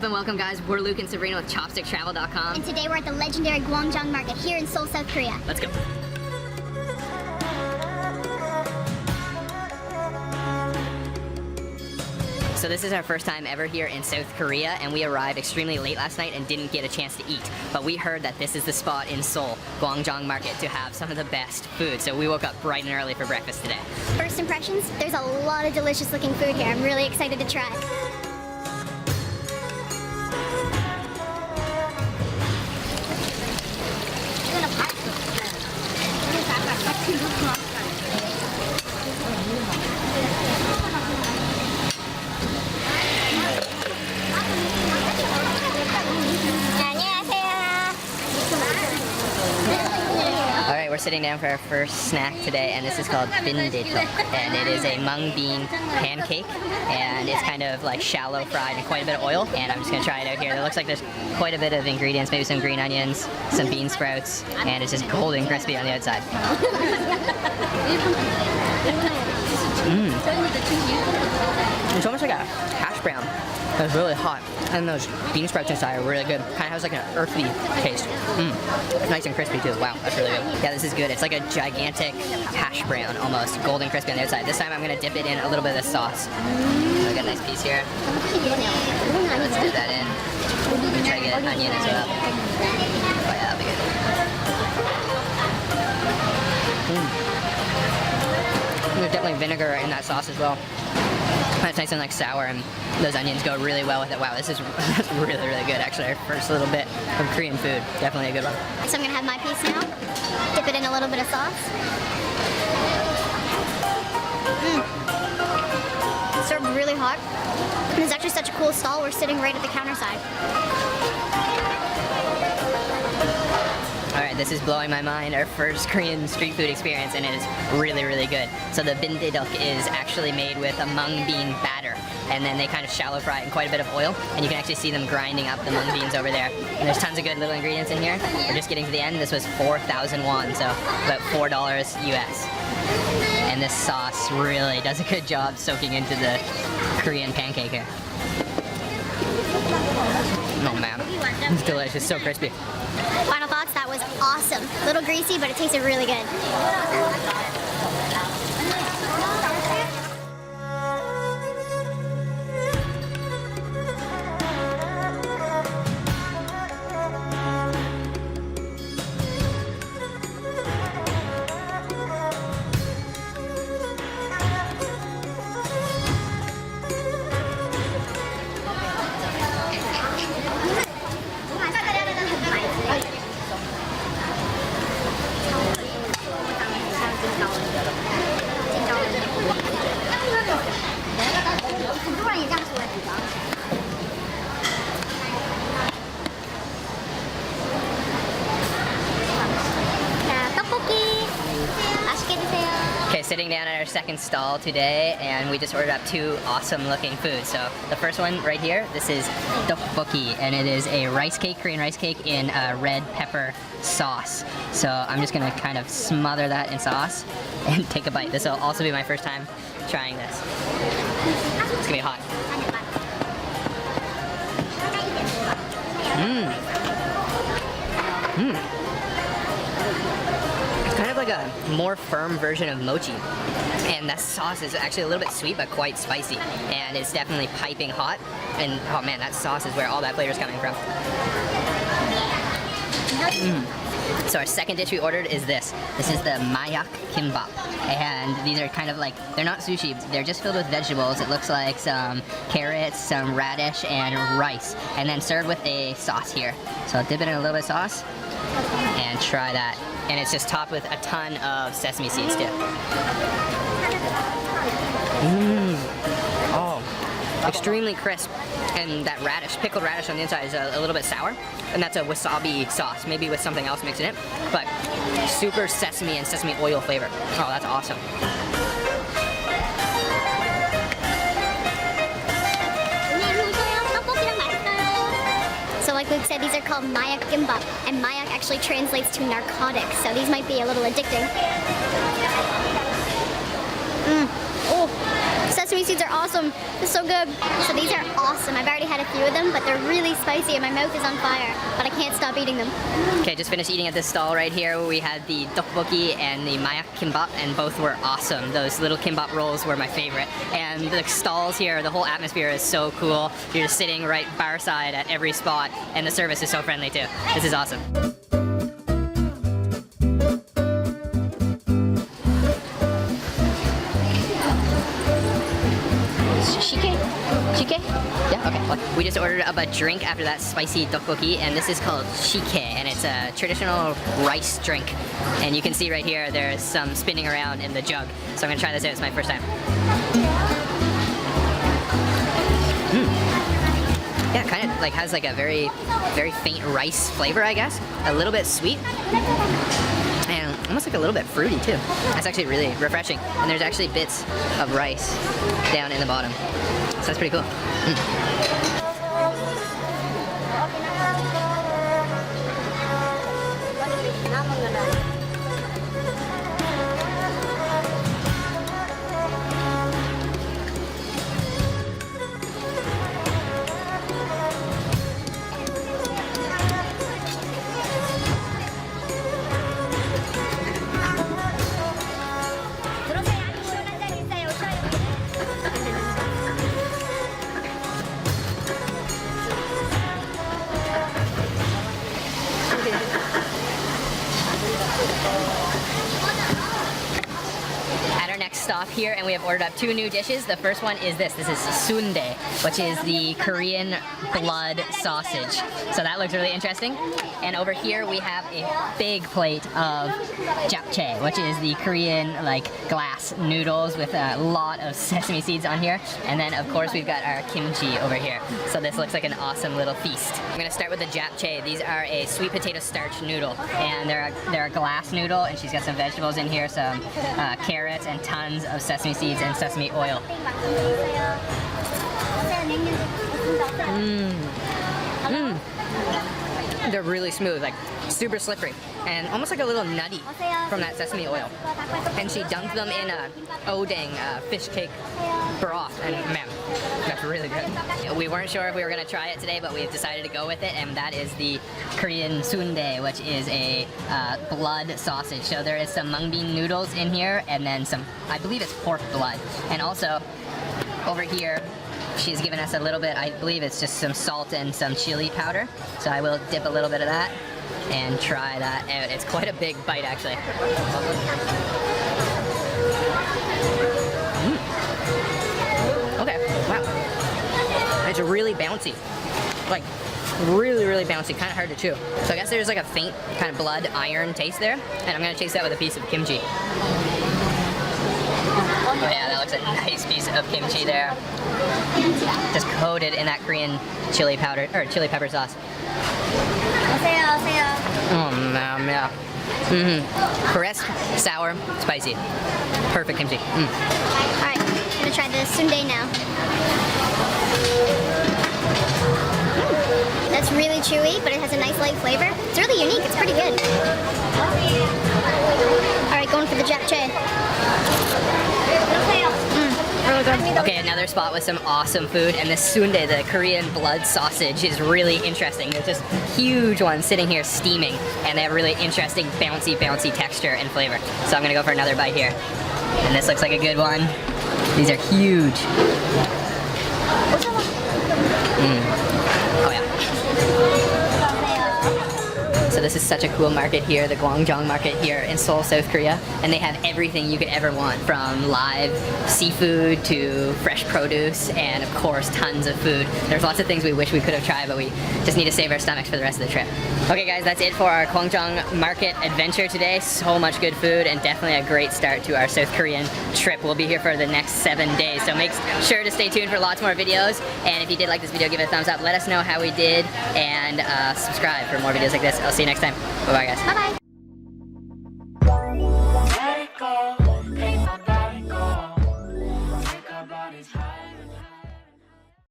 up and welcome guys, we're Luke and Sabrina with ChopstickTravel.com. And today we're at the legendary Gwangjang market here in Seoul, South Korea. Let's go. So this is our first time ever here in South Korea, and we arrived extremely late last night and didn't get a chance to eat. But we heard that this is the spot in Seoul, Gwangjang Market, to have some of the best food. So we woke up bright and early for breakfast today. First impressions, there's a lot of delicious looking food here. I'm really excited to try. Alright, we're sitting down for our first snack today, and this is called bindae-deok, and it is a mung bean pancake, and it's kind of like shallow fried in quite a bit of oil, and I'm just gonna try it out here. It looks like there's quite a bit of ingredients, maybe some green onions, some bean sprouts, and it's just golden crispy on the outside. It's almost like a hash brown. It's really hot, and those bean sprouts inside are really good. Kind of has like an earthy taste. Nice and crispy too. Wow, that's really good. Yeah, this is good. It's like a gigantic hash brown, almost golden crispy on the outside. This time I'm gonna dip it in a little bit of the sauce. I got a nice piece here. Let's dip that in. Try to get an onion as well. Oh yeah, that'll be good. There's definitely vinegar in that sauce as well. It's nice and like sour, and those onions go really well with it. Wow, this is really, really good. Actually, our first little bit of Korean food. Definitely a good one. So I'm gonna have my piece now. Dip it in a little bit of sauce. It's served really hot. And it's actually such a cool stall. We're sitting right at the counter side. Alright, this is blowing my mind. Our first Korean street food experience, and it is really, really good. So the bindae-deok is actually made with a mung bean batter, and then they kind of shallow fry it in quite a bit of oil, and you can actually see them grinding up the mung beans over there. And there's tons of good little ingredients in here. We're just getting to the end. This was 4,000 won, so about $4 US. And this sauce really does a good job soaking into the Korean pancake here. Oh man, it's delicious, so crispy. Final thoughts, that was awesome. A little greasy, but it tasted really good. Okay, sitting down at our second stall today, and we just ordered up two awesome looking foods. So the first one right here, this is tteokbokki, and it is a rice cake, Korean rice cake in a red pepper sauce. So I'm just gonna kind of smother that in sauce and take a bite. This will also be my first time trying this. It's gonna be hot. It's kind of like a more firm version of mochi. And that sauce is actually a little bit sweet, but quite spicy. And it's definitely piping hot. And oh man, that sauce is where all that flavor is coming from. So our second dish we ordered is this. This is the mayak kimbap. And these are kind of like, they're not sushi, they're just filled with vegetables. It looks like some carrots, some radish, and rice. And then served with a sauce here. So I'll dip it in a little bit of sauce and try that. And it's just topped with a ton of sesame seeds too. Oh, extremely crisp. And that radish, pickled radish on the inside is a little bit sour. And that's a wasabi sauce, maybe with something else mixed in it. But super sesame and sesame oil flavor. Oh, that's awesome. So like Luke said, these are called mayak kimbap, and mayak actually translates to narcotics, so these might be a little addicting. Oh, sesame sesame seeds are awesome. They're so good. So these are awesome. I've already had a few of them, but they're really spicy and my mouth is on fire. But I can't stop eating them. Okay, just finished eating at this stall right here. We had the tteokbokki and the mayak kimbap, and both were awesome. Those little kimbap rolls were my favorite. And the stalls here, the whole atmosphere is so cool. You're just sitting right bar side at every spot, and the service is so friendly too. This is awesome. Shike? Yeah, okay. Well, we just ordered up a drink after that spicy tteokbokki, and this is called shike, and it's a traditional rice drink. And you can see right here, there's some spinning around in the jug. So I'm gonna try this out, it's my first time. Yeah, kind of like has like a very faint rice flavor, I guess. A little bit sweet. And almost like a little bit fruity too. That's actually really refreshing. And there's actually bits of rice down in the bottom. So that's pretty cool. At our next stop here, and we have ordered up 2 new dishes. The first one is this. This is sundae, which is the Korean blood sausage. So that looks really interesting. And over here we have a big plate of japchae, which is the Korean like glass noodles with a lot of sesame seeds on here. And then of course we've got our kimchi over here. So this looks like an awesome little feast. I'm gonna start with the japchae. These are a sweet potato starch noodle, and they're a glass noodle, and she's got some vegetables in here, some carrots and tons of sesame seeds and sesame oil. They're really smooth, like super slippery, and almost like a little nutty from that sesame oil. And she dunked them in a odang fish cake broth, and man, that's really good. We weren't sure if we were gonna try it today, but we've decided to go with it, and that is the Korean sundae, which is a blood sausage. So there is some mung bean noodles in here, and then some, I believe it's pork blood. And also, over here, she's given us a little bit, I believe it's just some salt and some chili powder. So I will dip a little bit of that and try that out. It's quite a big bite, actually. Okay, wow. It's really bouncy. Like, really bouncy, kind of hard to chew. So I guess there's like a faint kind of blood iron taste there, and I'm gonna chase that with a piece of kimchi. Oh yeah, that looks a nice piece of kimchi there. Just coated in that Korean chili powder, or chili pepper sauce. Oh man, yeah. Crisp, sour, spicy. Perfect kimchi. Alright, I'm gonna try the sundae now. That's really chewy, but it has a nice light flavor. It's really unique, it's pretty good. Alright, going for the japchae. Okay, another spot with some awesome food, and this sundae, the Korean blood sausage, is really interesting. There's this huge one sitting here steaming, and they have really interesting bouncy texture and flavor. So I'm gonna go for another bite here. And this looks like a good one. These are huge. Oh yeah. So this is such a cool market here, the Gwangjang market here in Seoul, South Korea. And they have everything you could ever want, from live seafood to fresh produce, and of course tons of food. There's lots of things we wish we could have tried, but we just need to save our stomachs for the rest of the trip. Okay guys, that's it for our Gwangjang market adventure today. So much good food, and definitely a great start to our South Korean trip. We'll be here for the next 7 days, so make sure to stay tuned for lots more videos. And if you did like this video, give it a thumbs up. Let us know how we did, and subscribe for more videos like this. I'll see you next time. Bye-bye, guys. Bye-bye.